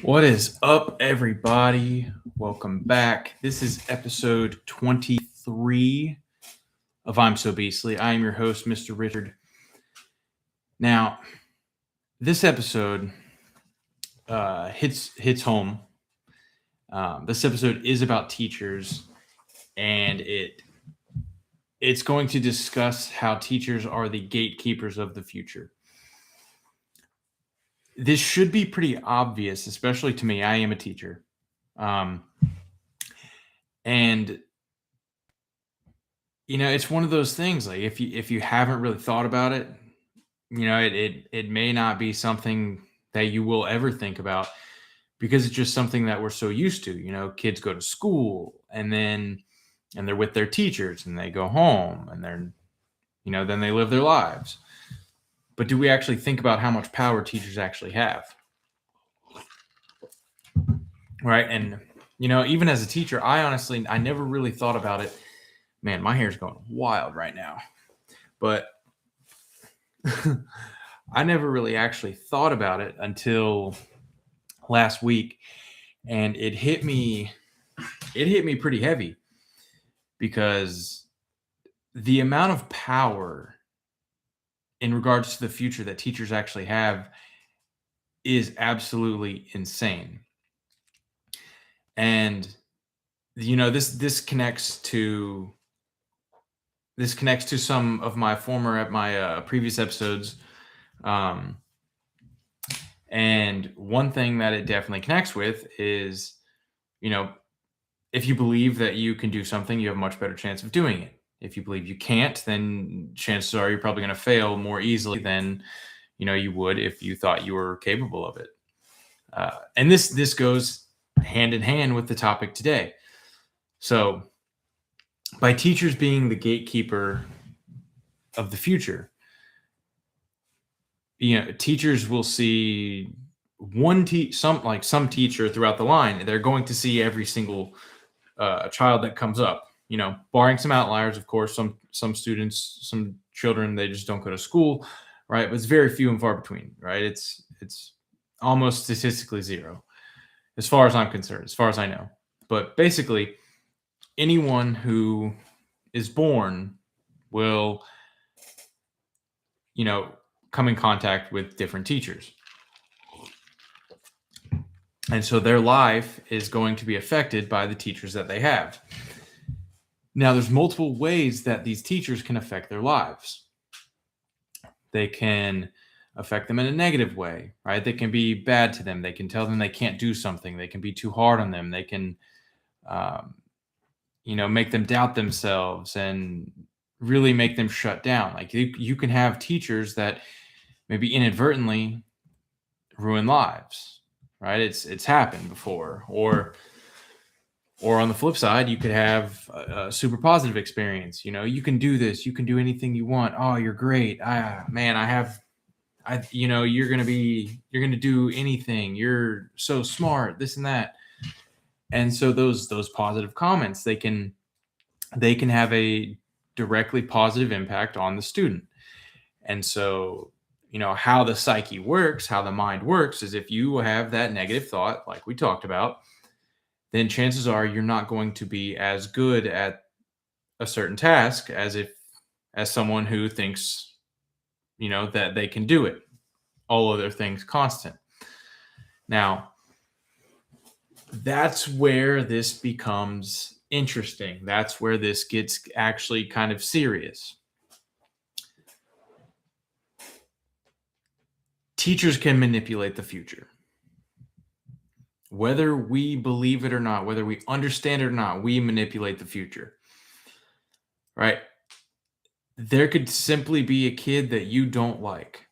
What is up, everybody? Welcome back. This is episode 23 of I'm So Beastly. I am your host, Mr. Richard. Now, this episode hits home. This episode is about teachers, and it's going to discuss how teachers are the gatekeepers of the future. This should be pretty obvious, especially to me. I am a teacher. And it's one of those things, like if you haven't really thought about it, it may not be something that you will ever think about, because it's just something that we're so used to. Kids go to school, and they're with their teachers, and they go home, and then they live their lives. But do we actually think about how much power teachers actually have? Right? And even as a teacher, I never really thought about it. Man, my hair's going wild right now. But I never really actually thought about it until last week, and it hit me pretty heavy, because the amount of power in regards to the future that teachers actually have is absolutely insane. And this connects to some of my previous episodes. And one thing that it definitely connects with is, if you believe that you can do something, you have a much better chance of doing it. If you believe you can't, then chances are you're probably going to fail more easily than you would if you thought you were capable of it. And this goes hand in hand with the topic today. So, by teachers being the gatekeeper of the future, teachers will see some teacher throughout the line. They're going to see every single child that comes up. Barring some outliers, of course. Some students, some children, they just don't go to school, right? But it's very few and far between, right? It's almost statistically zero, as far as I'm concerned, as far as I know. But basically, anyone who is born will, come in contact with different teachers. And so their life is going to be affected by the teachers that they have. Now, there's multiple ways that these teachers can affect their lives. They can affect them in a negative way, right? They can be bad to them. They can tell them they can't do something. They can be too hard on them. They can, make them doubt themselves and really make them shut down. Like you can have teachers that maybe inadvertently ruin lives, right? It's happened before. Or on the flip side, you could have a super positive experience. You can do this. You can do anything you want. Oh, you're great. You're going to do anything. You're so smart, this and that. And so those positive comments, they can have a directly positive impact on the student. And so, how the psyche works, how the mind works, is if you have that negative thought, like we talked about, then chances are you're not going to be as good at a certain task as someone who thinks, that they can do it, all other things constant. Now, that's where this becomes interesting. That's where this gets actually kind of serious. Teachers can manipulate the future. Whether we believe it or not, whether we understand it or not, we manipulate the future, right? There could simply be a kid that you don't like,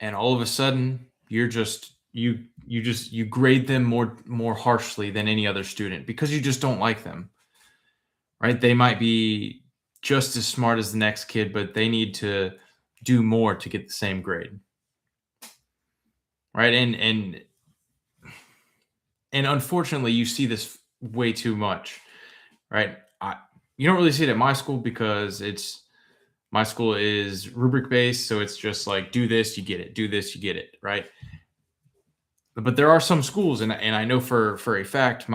and all of a sudden you grade them more harshly than any other student because you just don't like them, right? They might be just as smart as the next kid, but they need to do more to get the same grade, right? And unfortunately, you see this way too much, right? You don't really see it at my school because my school is rubric based. So it's just like, do this, you get it. Do this, you get it. Right. but there are some schools, and I know for a fact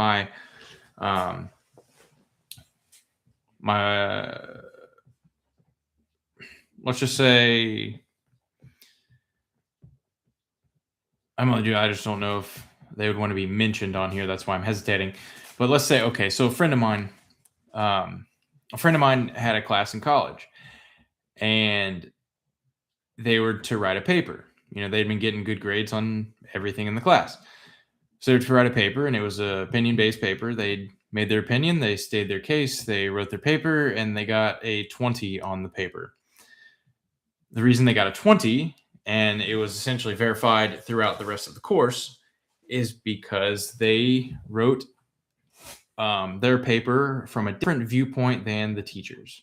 um, my let's just say I just don't know if they would want to be mentioned on here. That's why I'm hesitating. But let's say, okay, so um, a friend of mine had a class in college, and they were to write a paper. They'd been getting good grades on everything in the class. So they were to write a paper, and it was a opinion-based paper. They made their opinion, they stated their case, they wrote their paper, and they got a 20 on the paper. The reason they got a 20, and it was essentially verified throughout the rest of the course, is because they wrote their paper from a different viewpoint than the teachers,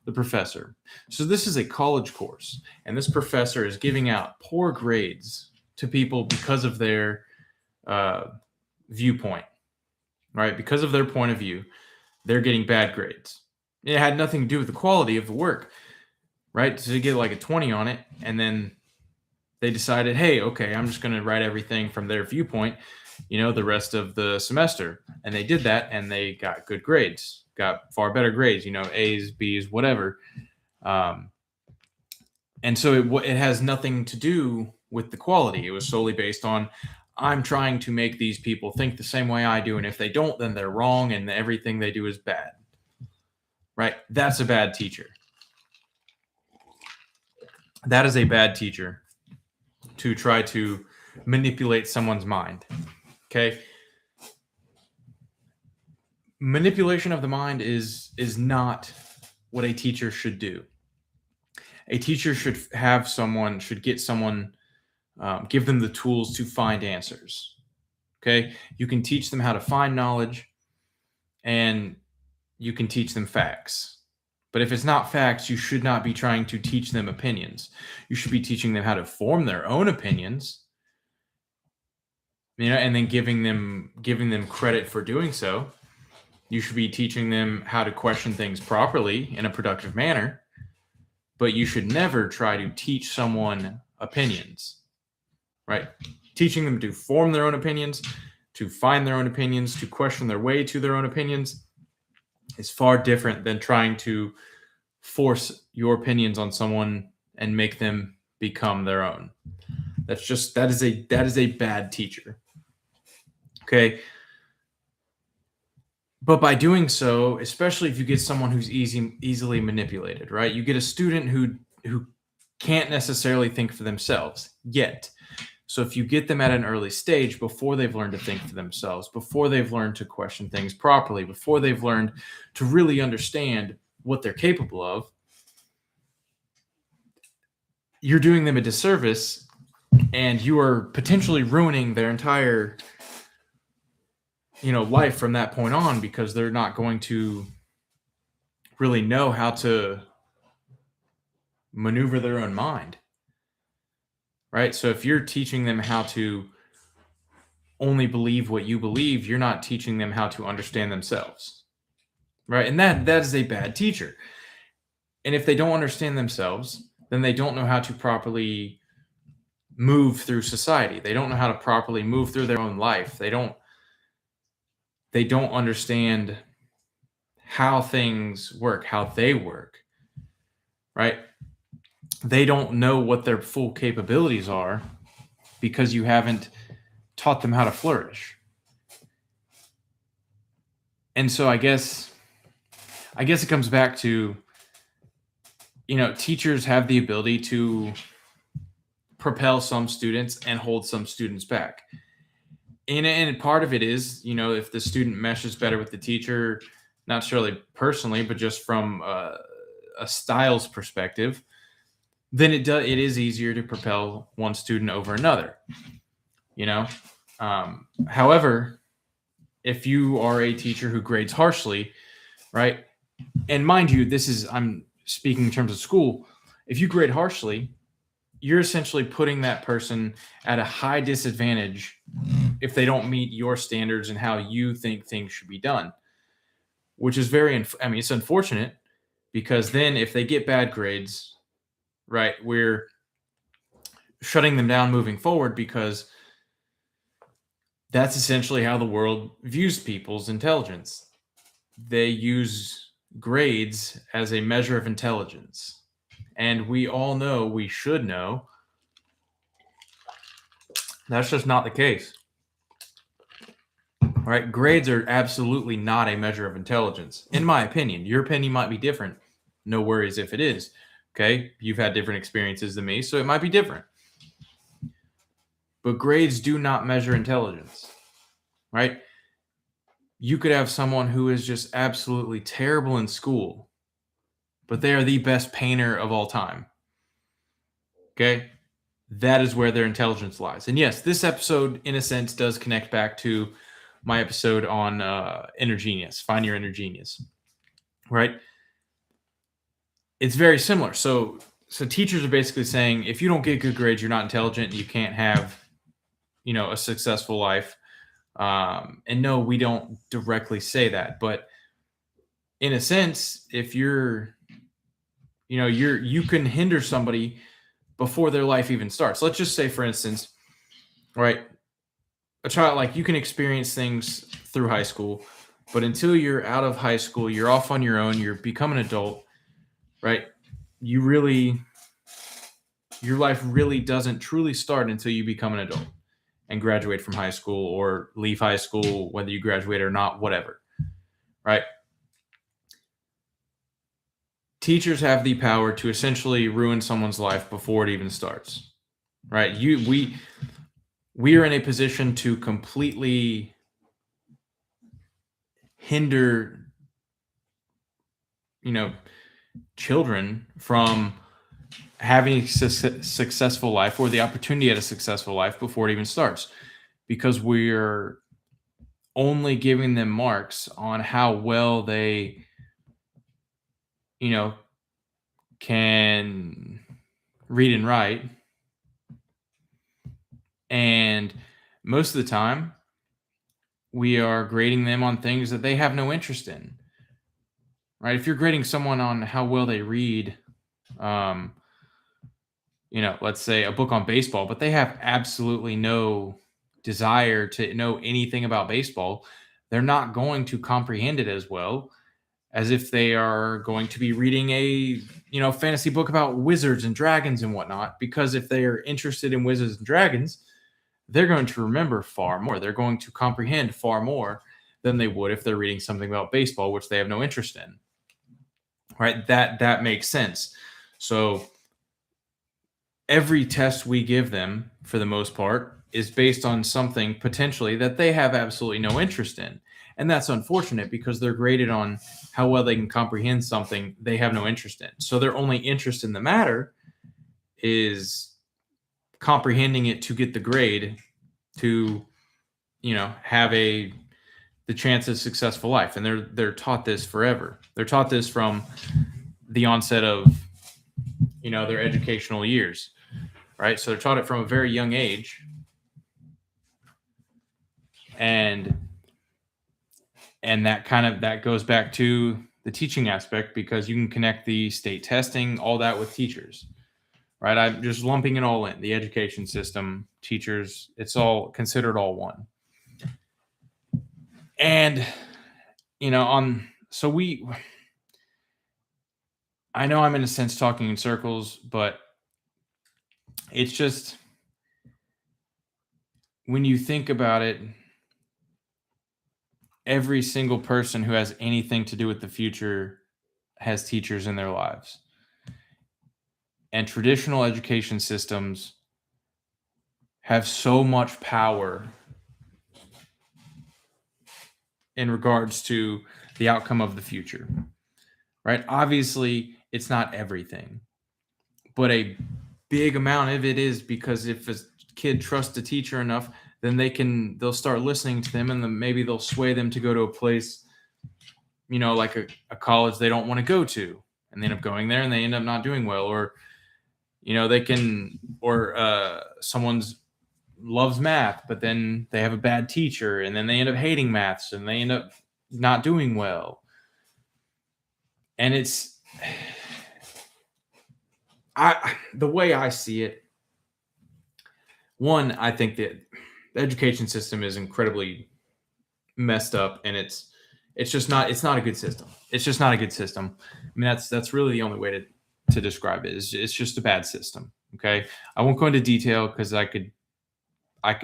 the professor. So this is a college course, and this professor is giving out poor grades to people because of their viewpoint, right? Because of their point of view, they're getting bad grades. It had nothing to do with the quality of the work, right? So they get like a 20 on it, and then they decided, hey, okay, I'm just going to write everything from their viewpoint, the rest of the semester. And they did that, and they got good grades, got far better grades, A's, B's, whatever. And so it has nothing to do with the quality. It was solely based on, I'm trying to make these people think the same way I do. And if they don't, then they're wrong, and everything they do is bad. Right? That's a bad teacher. That is a bad teacher to try to manipulate someone's mind. Okay? Manipulation of the mind is not what a teacher should do. A teacher should get someone, give them the tools to find answers. Okay? You can teach them how to find knowledge, and you can teach them facts. But if it's not facts, you should not be trying to teach them opinions. You should be teaching them how to form their own opinions, and then giving them credit for doing so. You should be teaching them how to question things properly in a productive manner, but you should never try to teach someone opinions, right? Teaching them to form their own opinions, to find their own opinions, to question their way to their own opinions is far different than trying to force your opinions on someone and make them become their own. That is a bad teacher. Okay. But by doing so, especially if you get someone who's easily manipulated, right? You get a student who can't necessarily think for themselves yet. So if you get them at an early stage, before they've learned to think for themselves, before they've learned to question things properly, before they've learned to really understand what they're capable of, you're doing them a disservice, and you are potentially ruining their entire life from that point on, because they're not going to really know how to maneuver their own mind, right? So if you're teaching them how to only believe what you believe, you're not teaching them how to understand themselves, right? And that is a bad teacher. And if they don't understand themselves, then they don't know how to properly move through society. They don't know how to properly move through their own life. They don't understand how things work, how they work, right? They don't know what their full capabilities are because you haven't taught them how to flourish. And so I guess it comes back to, teachers have the ability to propel some students and hold some students back. And part of it is, if the student meshes better with the teacher, not necessarily personally, but just from a styles perspective, then it is easier to propel one student over another. However, if you are a teacher who grades harshly, right? And mind you, I'm speaking in terms of school. If you grade harshly, you're essentially putting that person at a high disadvantage if they don't meet your standards and how you think things should be done, which is it's unfortunate, because then if they get bad grades, right, we're shutting them down moving forward, because That's essentially how the world views people's intelligence. They use grades as a measure of intelligence. And we all know, we should know, that's just not the case. Right? Grades are absolutely not a measure of intelligence, in my opinion. Your opinion might be different. No worries if it is. Okay? You've had different experiences than me, so it might be different. But grades do not measure intelligence. Right? You could have someone who is just absolutely terrible in school, but they are the best painter of all time. Okay? That is where their intelligence lies. And yes, this episode, in a sense, does connect back to my episode on inner genius, find your inner genius, right? It's very similar. So teachers are basically saying, if you don't get good grades, you're not intelligent, and you can't have, a successful life. And no, we don't directly say that, but in a sense, if you can hinder somebody before their life even starts. Let's just say, for instance, right, a child, like, you can experience things through high school, but until you're out of high school, you're off on your own, you're become an adult, right? Your life really doesn't truly start until you become an adult and graduate from high school or leave high school, whether you graduate or not, whatever, right? Teachers have the power to essentially ruin someone's life before it even starts, right? We are in a position to completely hinder, children from having a successful life or the opportunity at a successful life before it even starts, because we're only giving them marks on how well they, can read and write. And most of the time, we are grading them on things that they have no interest in, right? If you're grading someone on how well they read, let's say a book on baseball, but they have absolutely no desire to know anything about baseball, they're not going to comprehend it as well as if they are going to be reading a, fantasy book about wizards and dragons and whatnot. Because if they are interested in wizards and dragons, they're going to remember far more. They're going to comprehend far more than they would if they're reading something about baseball, which they have no interest in. Right? That makes sense. So every test we give them, for the most part, is based on something potentially that they have absolutely no interest in. And that's unfortunate, because they're graded on how well they can comprehend something they have no interest in. So their only interest in the matter is comprehending it to get the grade to, have the chance of successful life. And they're taught this forever. They're taught this from the onset of, their educational years. Right? So they're taught it from a very young age. And that goes back to the teaching aspect, because you can connect the state testing, all that, with teachers. Right? I'm just lumping it all in. The education system, teachers, it's all considered all one. And I know I'm in a sense talking in circles, but it's just, when you think about it, every single person who has anything to do with the future has teachers in their lives. And traditional education systems have so much power in regards to the outcome of the future, right? Obviously, it's not everything, but a big amount of it is, because if a kid trusts a teacher enough, then they'll start listening to them, and then maybe they'll sway them to go to a place, like a college they don't want to go to, and they end up going there and they end up not doing well. Or, someone's loves math, but then they have a bad teacher, and then they end up hating maths, and they end up not doing well. And it's, the way I see it, one, I think that the education system is incredibly messed up, and it's not a good system. It's just not a good system. I mean, that's really the only way to describe it. It's just a bad system. Okay, I won't go into detail because I could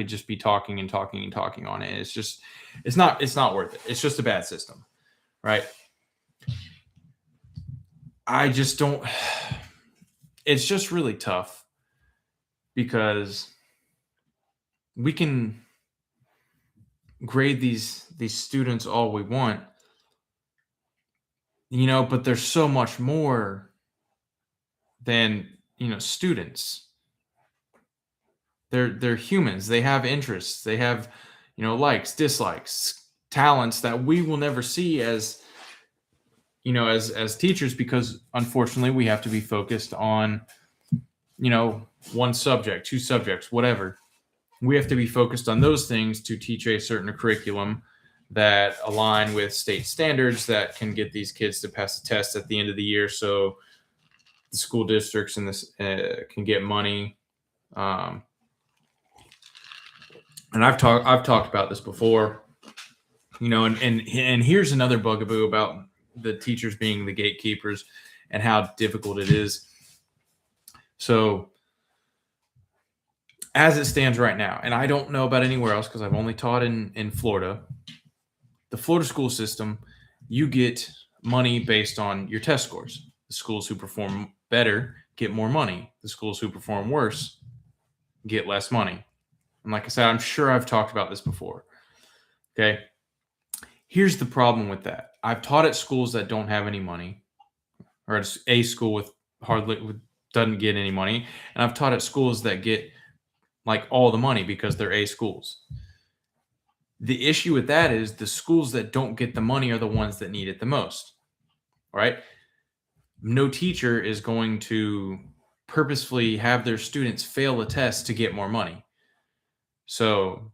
just be talking and talking and talking on it. It's not worth it. It's just a bad system, right? I just don't. It's just really tough because we can grade these students all we want, but there's so much more than, students. They're humans. They have interests. They have, likes, dislikes, talents that we will never see as, as teachers, because unfortunately we have to be focused on, one subject, two subjects, whatever. We have to be focused on those things to teach a certain curriculum that align with state standards that can get these kids to pass the test at the end of the year, so the school districts and this can get money. And I've talked about this before, and here's another bugaboo about the teachers being the gatekeepers and how difficult it is. So as it stands right now, and I don't know about anywhere else because I've only taught in Florida, the Florida school system, you get money based on your test scores. The schools who perform better get more money. The schools who perform worse get less money. And like I said, I'm sure I've talked about this before. Okay. Here's the problem with that. I've taught at schools that don't have any money, or at a school with doesn't get any money. And I've taught at schools that get like all the money because they're A schools. The issue with that is the schools that don't get the money are the ones that need it the most, right? No teacher is going to purposefully have their students fail a test to get more money. So,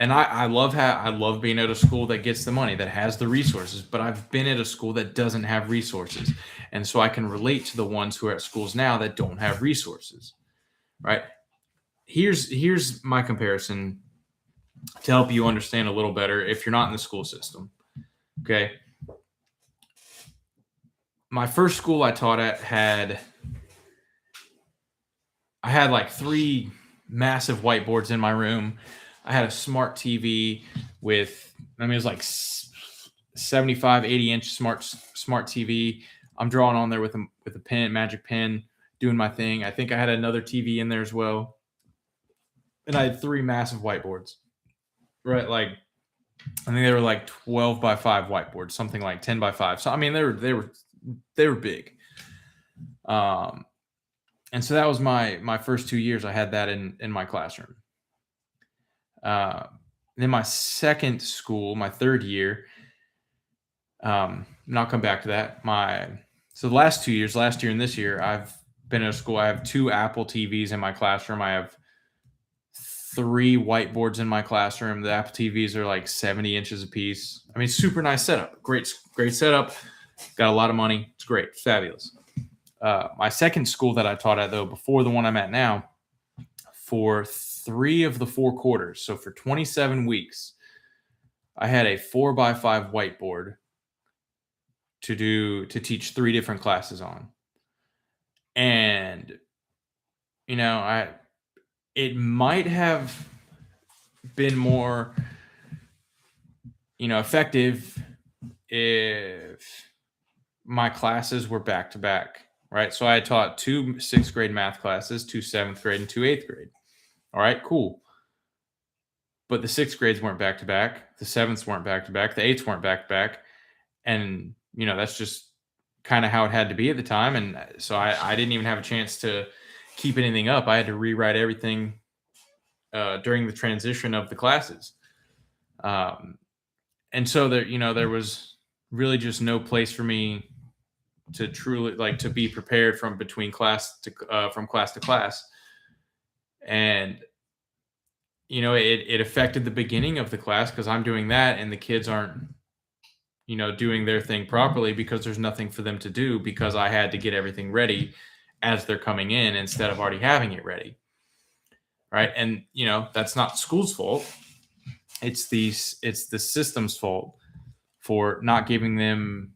and I love being at a school that gets the money, that has the resources, but I've been at a school that doesn't have resources. And so I can relate to the ones who are at schools now that don't have resources, right? Here's my comparison to help you understand a little better if you're not in the school system. Okay. My first school I taught at I had like 3 massive whiteboards in my room. I had a smart TV with, it was like 75, 80-inch smart TV. I'm drawing on there with a pen, magic pen, doing my thing. I think I had another TV in there as well. And I had 3 massive whiteboards, right? Like, I think they were like 12 by 5 whiteboards, something like 10 by 5. So, I mean, they were big. And so that was my first 2 years. I had that in my classroom. Then my second school, my third year, and I'll come back to that. So the last 2 years, last year and this year, I've been at a school. I have 2 Apple TVs in my classroom. I have 3 whiteboards in my classroom. The Apple TVs are like 70 inches a piece. I mean, super nice setup. Great setup. Got a lot of money. It's great. Fabulous. My second school that I taught at, though, before the one I'm at now, for 3 of the 4 quarters, so for 27 weeks, I had a 4 by 5 whiteboard to teach 3 different classes on. And, it might have been more, effective if my classes were back to back, right? So I taught 2 6th grade math classes, 2 7th grade, and 2 8th grade. All right, cool. But the 6th grades weren't back to back. The 7ths weren't back to back. The 8ths weren't back to back. And, that's just kind of how it had to be at the time. And so I didn't even have a chance to keep anything up. I had to rewrite everything during the transition of the classes. And so there was really just no place for me to truly to be prepared from class to class. And, it affected the beginning of the class because I'm doing that and the kids aren't, doing their thing properly because there's nothing for them to do because I had to get everything ready as they're coming in instead of already having it ready. right? And that's not school's fault. It's the system's fault for not giving them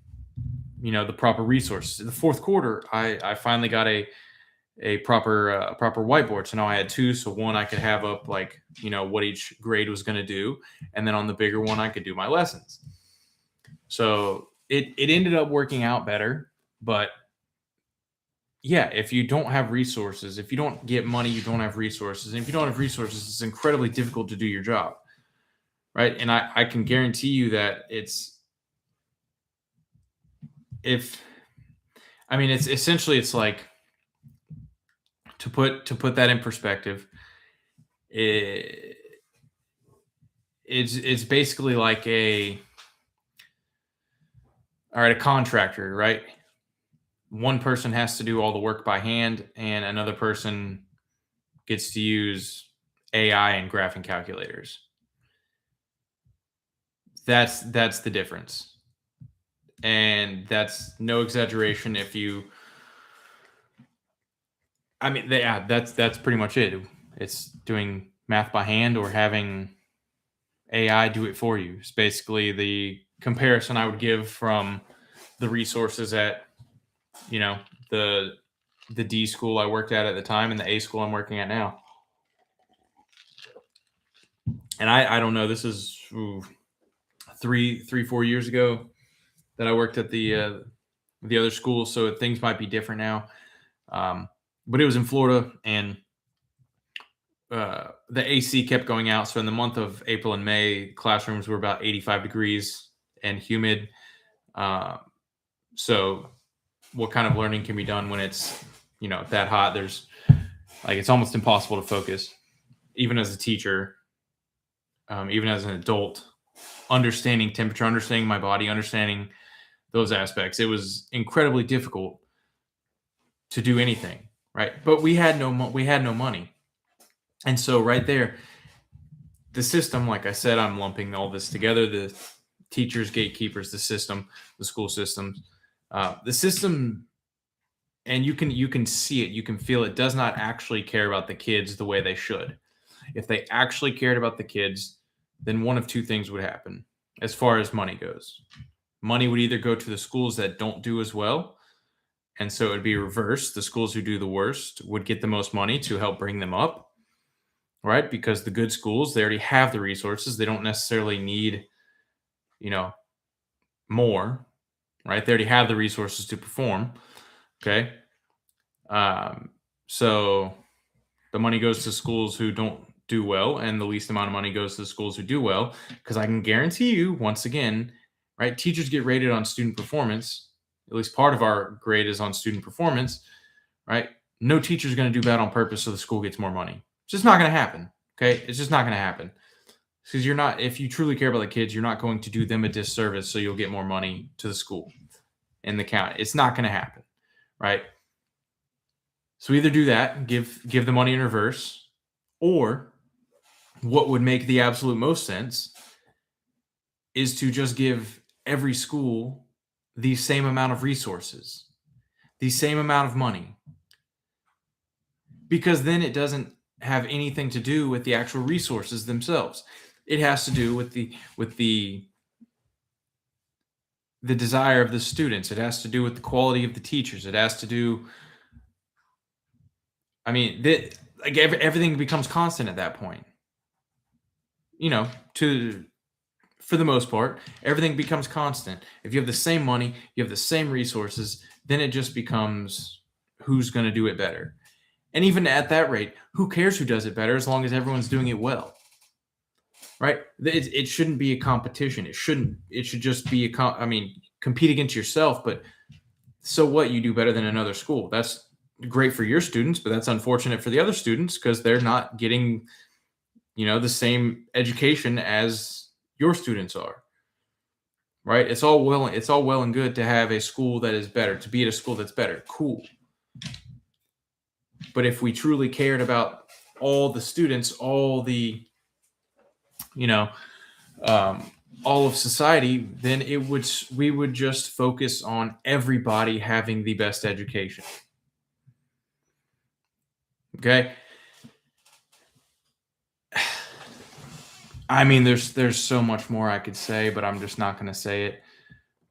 the proper resources. In the fourth quarter, I finally got a proper whiteboard. So now I had two. So one I could have up like what each grade was going to do, and then on the bigger one I could do my lessons. So it ended up working out better. But yeah, if you don't have resources, if you don't get money, you don't have resources. And if you don't have resources, it's incredibly difficult to do your job. Right. And I can guarantee you that it's essentially, it's like, to put that in perspective, it, it's basically like a contractor, right? One person has to do all the work by hand, and another person gets to use AI and graphing calculators. That's the difference. And that's no exaggeration. Yeah, that's pretty much it. It's doing math by hand or having AI do it for you. It's basically the comparison I would give from the resources at the D school I worked at the time and the A school I'm working at now. And I don't know. This is 4 years ago that I worked at the other school, so things might be different now. But it was in Florida, and the AC kept going out. So in the month of April and May, classrooms were about 85 degrees and humid. So what kind of learning can be done when it's that hot? It's almost impossible to focus, even as a teacher, even as an adult, understanding temperature, understanding my body, understanding those aspects. It was incredibly difficult to do anything, right? But we had no money. And so right there, the system, like I said, I'm lumping all this together: the teachers, gatekeepers, the system, the school systems, the system. And you can see it, you can feel it, does not actually care about the kids the way they should. If they actually cared about the kids, then one of two things would happen as far as money goes. Money would either go to the schools that don't do as well, and so it would be reversed. The schools who do the worst would get the most money to help bring them up, right? Because the good schools, they already have the resources. They don't necessarily need, more, right? They already have the resources to perform. Okay. So the money goes to schools who don't do well, and the least amount of money goes to the schools who do well. Because I can guarantee you, once again, right, teachers get rated on student performance. At least part of our grade is on student performance, right? No teacher is going to do bad on purpose so the school gets more money. It's just not going to happen. Okay, it's just not going to happen. Because if you truly care about the kids, you're not going to do them a disservice so you'll get more money to the school and the county. It's not going to happen, right? So either do that, give the money in reverse, or what would make the absolute most sense is to just give every school the same amount of resources, the same amount of money. Because then it doesn't have anything to do with the actual resources themselves. It has to do with the desire of the students. It has to do with the quality of the teachers. It has to do, everything becomes constant at that point. For the most part, everything becomes constant. If you have the same money, you have the same resources, then it just becomes who's going to do it better. And even at that rate, who cares who does it better as long as everyone's doing it well, right? It shouldn't be a competition. It should just be compete against yourself. But so what? You do better than another school. That's great for your students, but that's unfortunate for the other students because they're not getting, the same education as your students are, right? It's all well and good to have a school that is better, to be at a school that's better. Cool. But if we truly cared about all the students, all the, all of society, then we would just focus on everybody having the best education. Okay. I mean, there's so much more I could say, but I'm just not going to say it.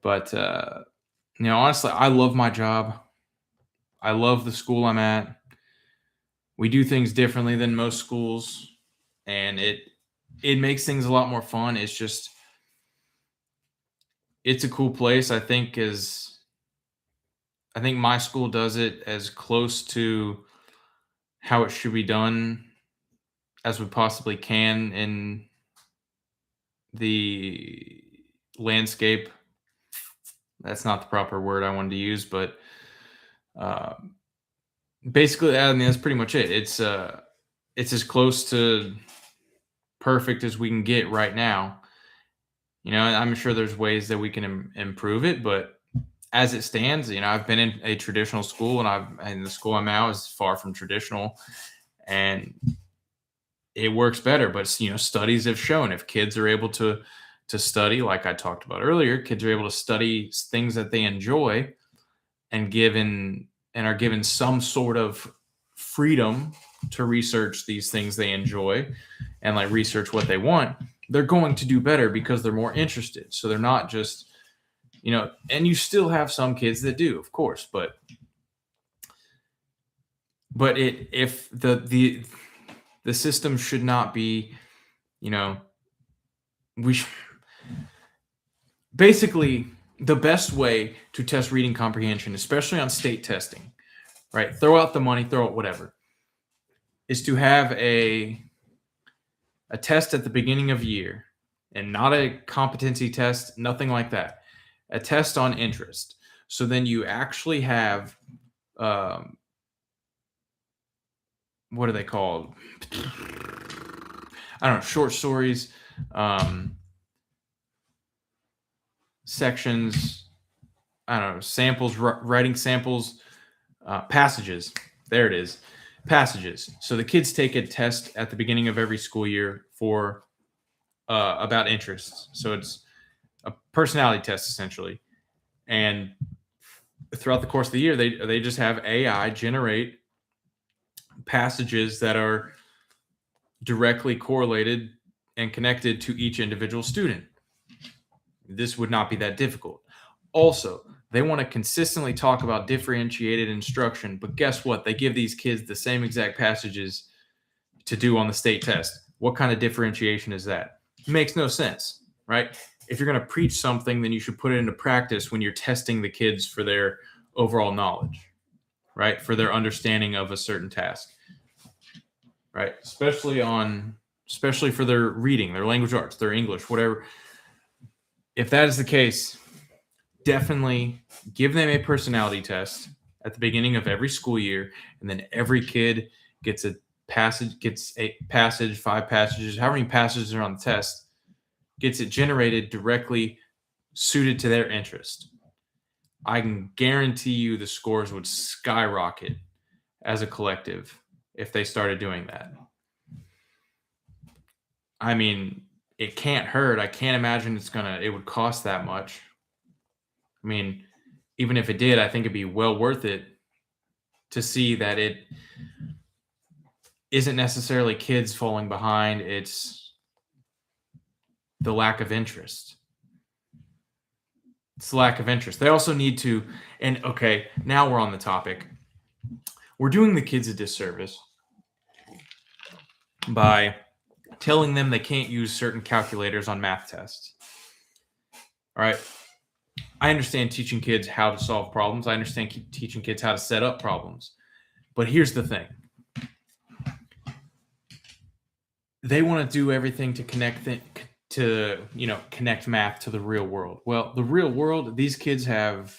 But honestly, I love my job. I love the school I'm at. We do things differently than most schools, and it makes things a lot more fun. It's a cool place. I think my school does it as close to how it should be done as we possibly can in the landscape. That's not the proper word I wanted to use, but uh, basically, I mean, that's pretty much it. It's as close to perfect as we can get right now. I'm sure there's ways that we can improve it, but as it stands, I've been in a traditional school, and the school I'm at is far from traditional, and it works better. But studies have shown if kids are able to study, like I talked about earlier, kids are able to study things that they enjoy and are given some sort of freedom to research these things they enjoy and like research what they want, they're going to do better because they're more interested. So they're not just, and you still have some kids that do, of course, but it if the system should not be, you know, we sh- basically the best way to test reading comprehension, especially on state testing, right? Throw out the money, throw out whatever, is to have a test at the beginning of year, and not a competency test, nothing like that. A test on interest. So then you actually have um, what are they called? I don't know, short stories, um, sections, I don't know, samples, writing samples, passages. There it is. Passages. So the kids take a test at the beginning of every school year for about interests. So it's a personality test essentially. And throughout the course of the year, they just have AI generate passages that are directly correlated and connected to each individual student. This would not be that difficult. Also, they want to consistently talk about differentiated instruction, but guess what? They give these kids the same exact passages to do on the state test. What kind of differentiation is that? It makes no sense, right? If you're going to preach something, then you should put it into practice when you're testing the kids for their overall knowledge, right? For their understanding of a certain task, right? Especially for their reading, their language arts, their English, whatever. If that is the case, definitely give them a personality test at the beginning of every school year, and then every kid gets a passage, 5 passages, however many passages are on the test, gets it generated directly suited to their interest. I can guarantee you the scores would skyrocket as a collective if they started doing that. I mean, it can't hurt. I can't imagine it would cost that much. I mean, even if it did, I think it'd be well worth it to see that it isn't necessarily kids falling behind, it's the lack of interest. It's the lack of interest. They also need to, and okay, now we're on the topic. We're doing the kids a disservice by telling them they can't use certain calculators on math tests. All right. I understand teaching kids how to solve problems. I understand teaching kids how to set up problems. But here's the thing. They want to do everything to connect math to the real world. Well, the real world, these kids have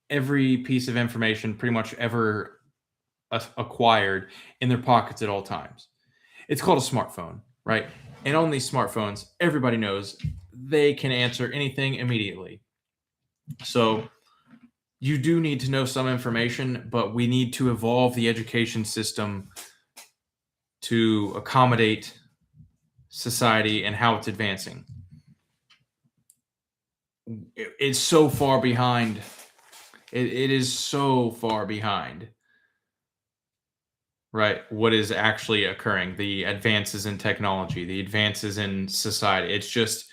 every piece of information pretty much ever acquired in their pockets at all times. It's called a smartphone, right? And on these smartphones, everybody knows they can answer anything immediately. So you do need to know some information, but we need to evolve the education system to accommodate society and how it's advancing. It's so far behind. It is so far behind. right? What is actually occurring, the advances in technology, the advances in society. It's just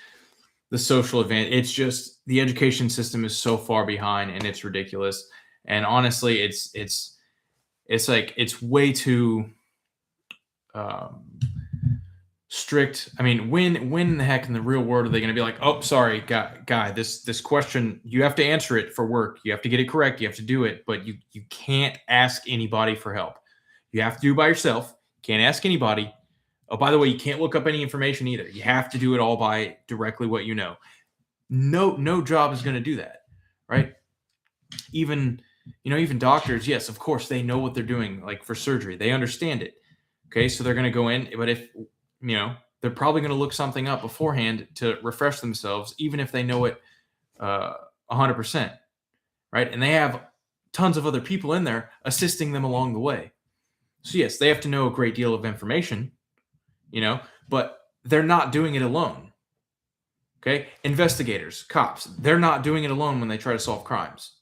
the social advance. It's just the education system is so far behind and it's ridiculous. And honestly, it's like it's way too um, strict. I mean, when in the heck in the real world are they going to be like, oh, sorry, guy, this question you have to answer it for work. You have to get it correct. You have to do it, but you can't ask anybody for help. You have to do it by yourself. Can't ask anybody. Oh, by the way, you can't look up any information either. You have to do it all by directly what you know. No job is going to do that, right? Even even doctors, yes, of course they know what they're doing, like for surgery, they understand it. Okay, so they're going to go in, but if they're probably going to look something up beforehand to refresh themselves, even if they know it 100%, right? And they have tons of other people in there assisting them along the way. So yes, they have to know a great deal of information, but they're not doing it alone. Okay, investigators, cops, they're not doing it alone when they try to solve crimes.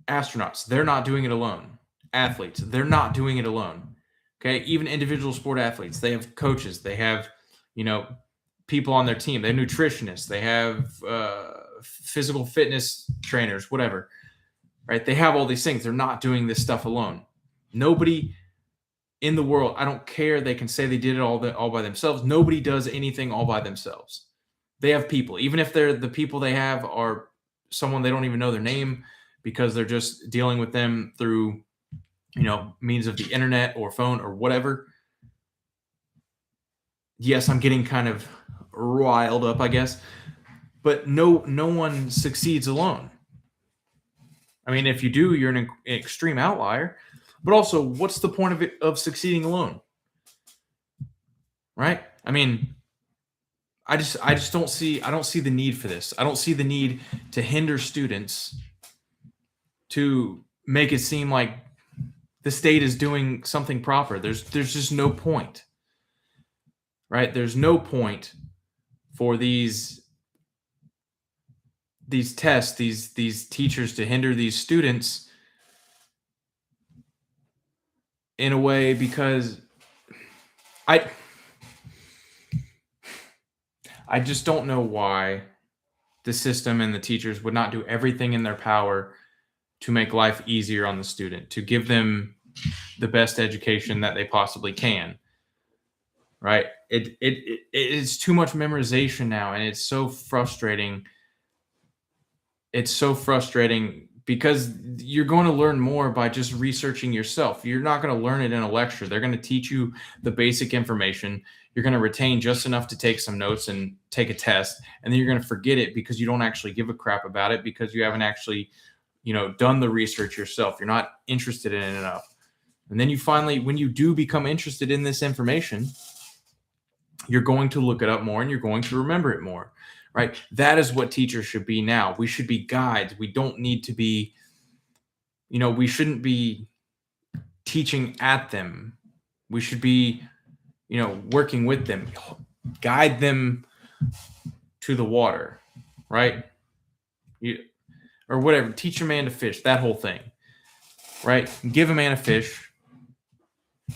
Astronauts, they're not doing it alone. Athletes, they're not doing it alone. Okay, even individual sport athletes, they have coaches, they have, people on their team, they have nutritionists, they have physical fitness trainers, whatever, right? They have all these things. They're not doing this stuff alone. Nobody in the world, I don't care, they can say they did it all by themselves. Nobody does anything all by themselves. They have people, even if the people they have are someone they don't even know their name because they're just dealing with them through, means of the internet or phone or whatever. Yes, I'm getting kind of riled up, I guess, but no one succeeds alone. I mean, if you do, you're an extreme outlier. But also, what's the point of succeeding alone? Right? I mean, I just don't see the need for this. I don't see the need to hinder students, to make it seem like the state is doing something proper. There's just no point. Right? There's no point for these tests, these teachers to hinder these students in a way, because I I just don't know why the system and the teachers would not do everything in their power to make life easier on the student, to give them the best education that they possibly can. Right? It's too much memorization now, and it's so frustrating. It's so frustrating because you're going to learn more by just researching yourself. You're not going to learn it in a lecture. They're going to teach you the basic information. You're going to retain just enough to take some notes and take a test, and then you're going to forget it because you don't actually give a crap about it, because you haven't actually, done the research yourself. You're not interested in it enough. And then you finally, when you do become interested in this information, you're going to look it up more and you're going to remember it more. Right? That is what teachers should be now. We should be guides. We don't need to be, we shouldn't be teaching at them. We should be, working with them, guide them to the water, right? Or whatever. Teach a man to fish, that whole thing, right? Give a man a fish.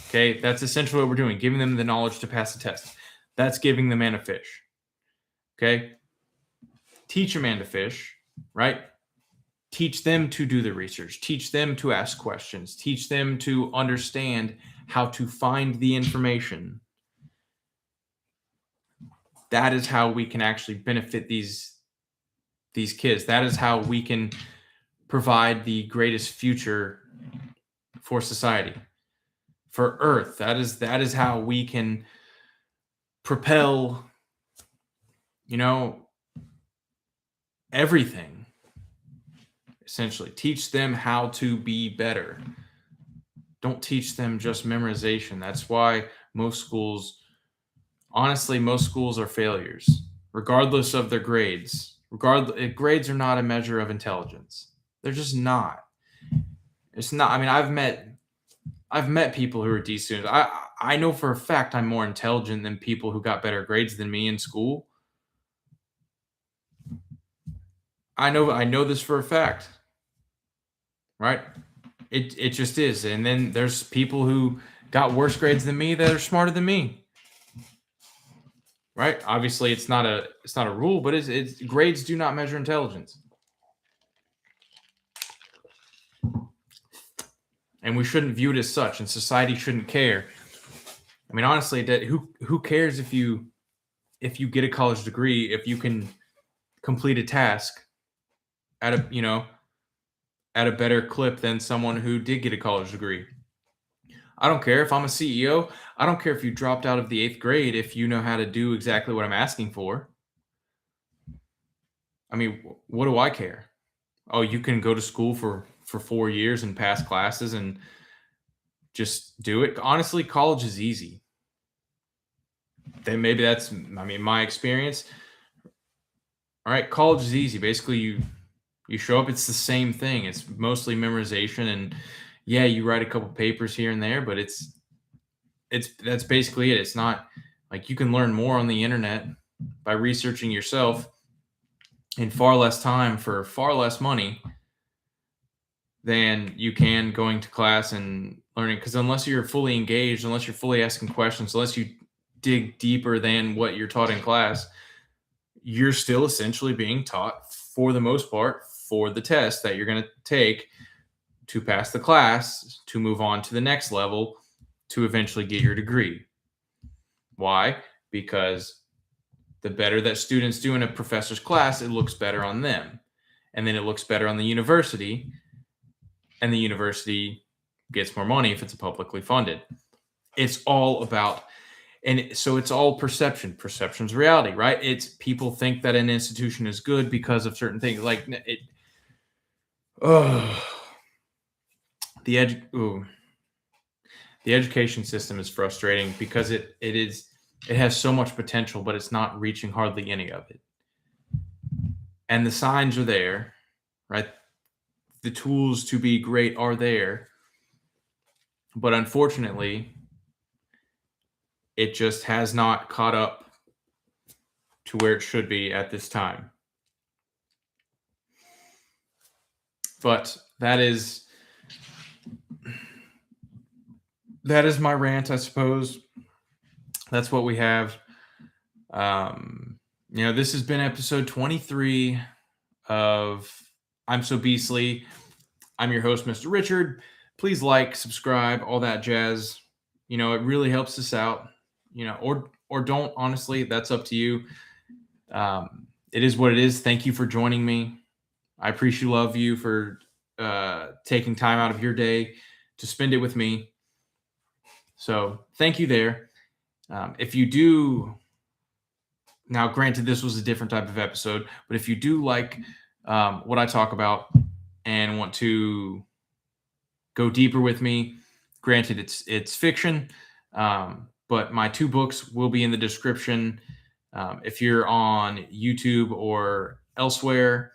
Okay, that's essentially what we're doing, giving them the knowledge to pass the test. That's giving the man a fish. Okay? Teach a man to fish, right? Teach them to do the research. Teach them to ask questions. Teach them to understand how to find the information. That is how we can actually benefit these kids. That is how we can provide the greatest future for society, for Earth. That is how we can propel, everything. Essentially, teach them how to be better. Don't teach them just memorization. That's why most schools are failures, regardless of their grades. Grades are not a measure of intelligence. They're just not. It's not. I mean, I've met people who are D students. I know for a fact I'm more intelligent than people who got better grades than me in school. I know this for a fact. Right? It just is. And then there's people who got worse grades than me that are smarter than me. Right? Obviously, it's not a rule, but it's grades do not measure intelligence. And we shouldn't view it as such, and society shouldn't care. I mean, honestly, who cares if you get a college degree if you can complete a task at a better clip than someone who did get a college degree. I don't care if I'm a CEO. I don't care if you dropped out of the 8th grade if you know how to do exactly what I'm asking for. I mean, what do I care? Oh, you can go to school for 4 years and pass classes and just do it. Honestly, college is easy. Then maybe that's, I mean, my experience. All right, college is easy. Basically, you show up, it's the same thing. It's mostly memorization, and yeah, you write a couple papers here and there, but that's basically it. It's not like you can learn more on the internet by researching yourself in far less time for far less money than you can going to class and learning. Because unless you're fully engaged, unless you're fully asking questions, unless you dig deeper than what you're taught in class, you're still essentially being taught, for the most part, for the test that you're going to take to pass the class, to move on to the next level, to eventually get your degree. Why? Because the better that students do in a professor's class, it looks better on them. And then it looks better on the university, and the university gets more money if it's publicly funded. It's all about, and so it's all perception. Perception's reality, right? It's people think that an institution is good because of certain things. Like it. Oh, the education system is frustrating because it has so much potential, but it's not reaching hardly any of it. And the signs are there, right? The tools to be great are there, but unfortunately, it just has not caught up to where it should be at this time. But that is my rant, I suppose. That's what we have. This has been episode 23 of I'm So Beastly. I'm your host, Mr. Richard. Please like, subscribe, all that jazz. It really helps us out. Or don't. Honestly, that's up to you. It is what it is. Thank you for joining me. I appreciate you for taking time out of your day to spend it with me. So thank you there. If you do, now granted, this was a different type of episode, but if you do like what I talk about and want to go deeper with me, granted it's fiction, but my 2 books will be in the description. If you're on YouTube or elsewhere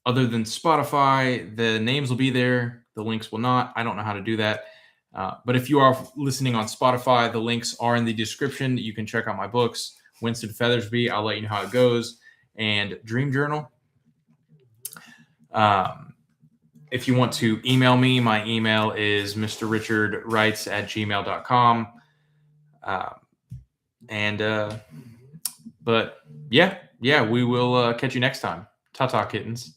other than Spotify, the names will be there. The links will not. I don't know how to do that. But if you are listening on Spotify, the links are in the description. You can check out my books, Winston Feathersby, I'll let you know how it goes, and Dream Journal. If you want to email me, my email is mrrichardwrites@gmail.com. But yeah, we will catch you next time. Ta-ta, kittens.